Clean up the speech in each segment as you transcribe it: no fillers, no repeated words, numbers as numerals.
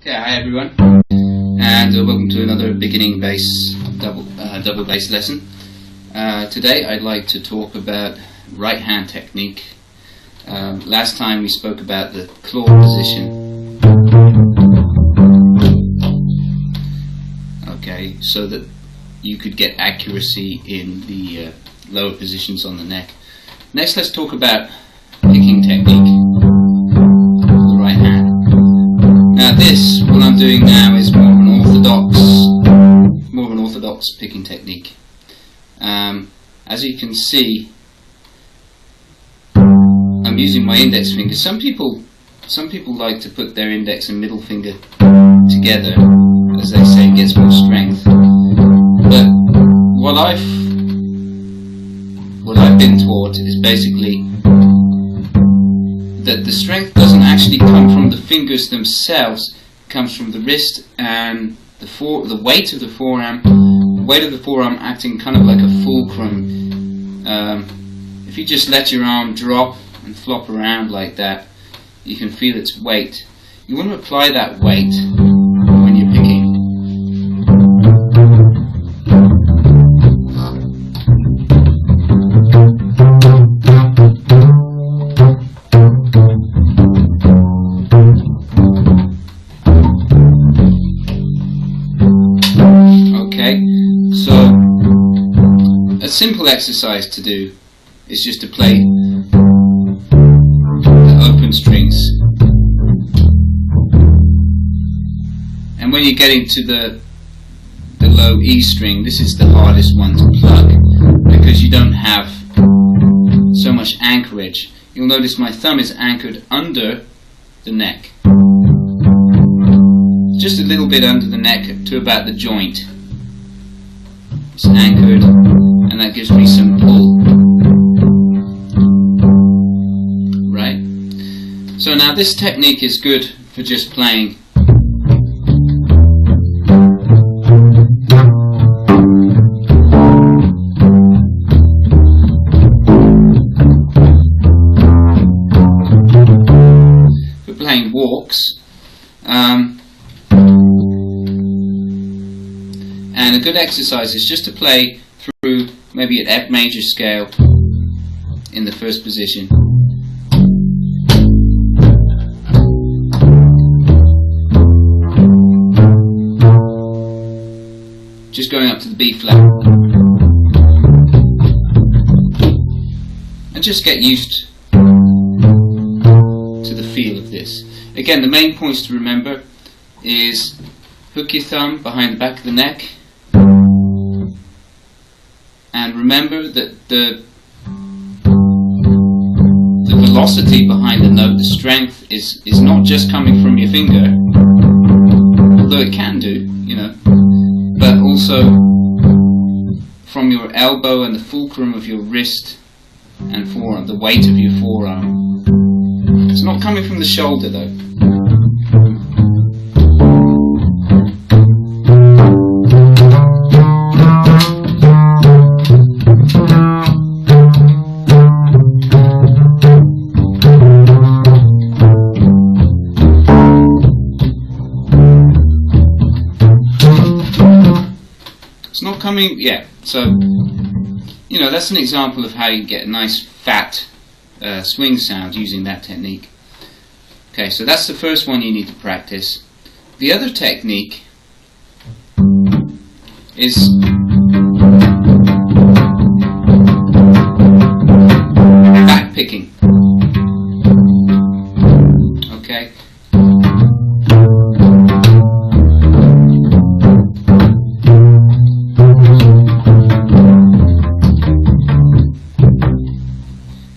Yeah, hi everyone, and welcome to another beginning bass double bass lesson. Today I'd like to talk about right hand technique. Last time we spoke about the claw position. Okay, so that you could get accuracy in the lower positions on the neck. Next, let's talk about picking technique. Now this, what I'm doing now, is more of an orthodox picking technique. As you can see, I'm using my index finger. Some people like to put their index and middle finger together, as they say, it gets more strength. But what I've been taught is basically that the strength doesn't actually come from the fingers themselves, it comes from the wrist and the weight of the forearm. The weight of the forearm acting kind of like a fulcrum. If you just let your arm drop and flop around like that, you can feel its weight. You want to apply that weight when you're picking. So, a simple exercise to do is just to play the open strings. And when you're getting to the low E string, this is the hardest one to pluck because you don't have so much anchorage. You'll notice my thumb is anchored under the neck. Just a little bit under the neck to about the joint. It's anchored, and that gives me some pull. Right? So now this technique is good for just playing. For playing walks. And a good exercise is just to play through maybe an F major scale in the first position. Just going up to the B flat. And just get used to the feel of this. Again, the main points to remember is hook your thumb behind the back of the neck. And remember that the velocity behind the note, the strength, is not just coming from your finger, although it can do, you know, but also from your elbow and the fulcrum of your wrist and forearm, the weight of your forearm. It's not coming from the shoulder though. It's not coming, yeah, so, you know, that's an example of how you get a nice fat swing sound using that technique. Okay, so that's the first one you need to practice. The other technique is back picking. Okay.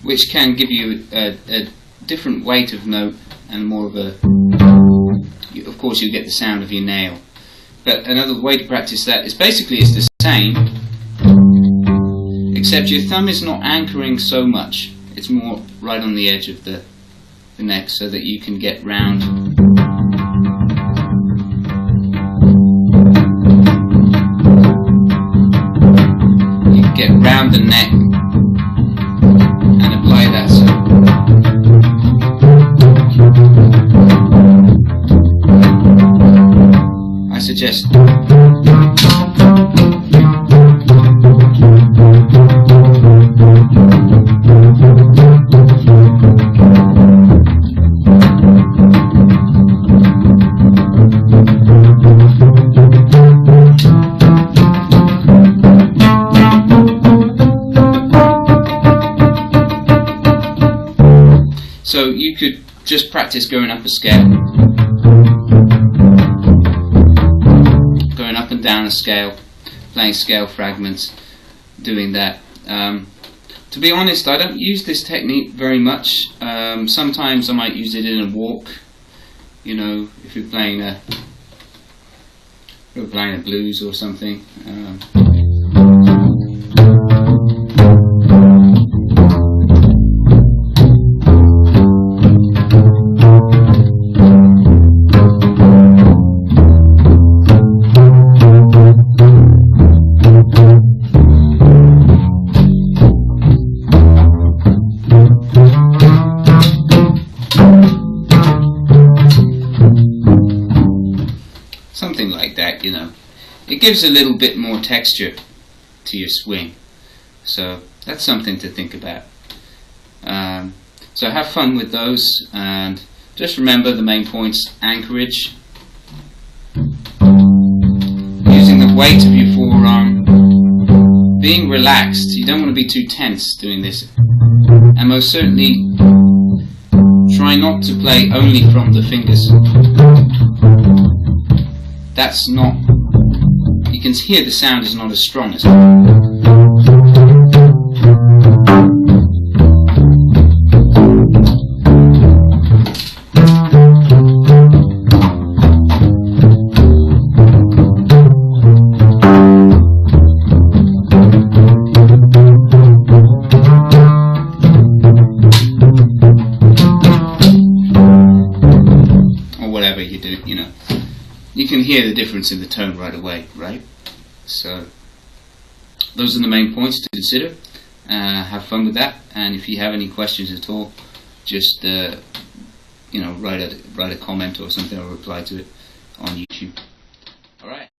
Which can give you a different weight of note and more of a, of course you get the sound of your nail. But another way to practice that is basically it's the same, except your thumb is not anchoring so much. It's more right on the edge of the neck so that you can get round. You can get round the neck and apply that. So suggest. So you could just practice going up a scale, going up and down a scale, playing scale fragments, doing that. To be honest, I don't use this technique very much. Sometimes I might use it in a walk. You know, if you're playing a blues or something. Something like that, you know. It gives a little bit more texture to your swing. So that's something to think about. So have fun with those, and just remember the main points: anchorage, using the weight of your forearm, being relaxed. You don't want to be too tense doing this, and most certainly try not to play only from the fingers. That's not, you can hear the sound is not as strong as or whatever you do, you know. You can hear the difference in the tone right away, right? So those are the main points to consider. Have fun with that, and if you have any questions at all, just you know, write a comment or something. I'll reply to it on YouTube. All right.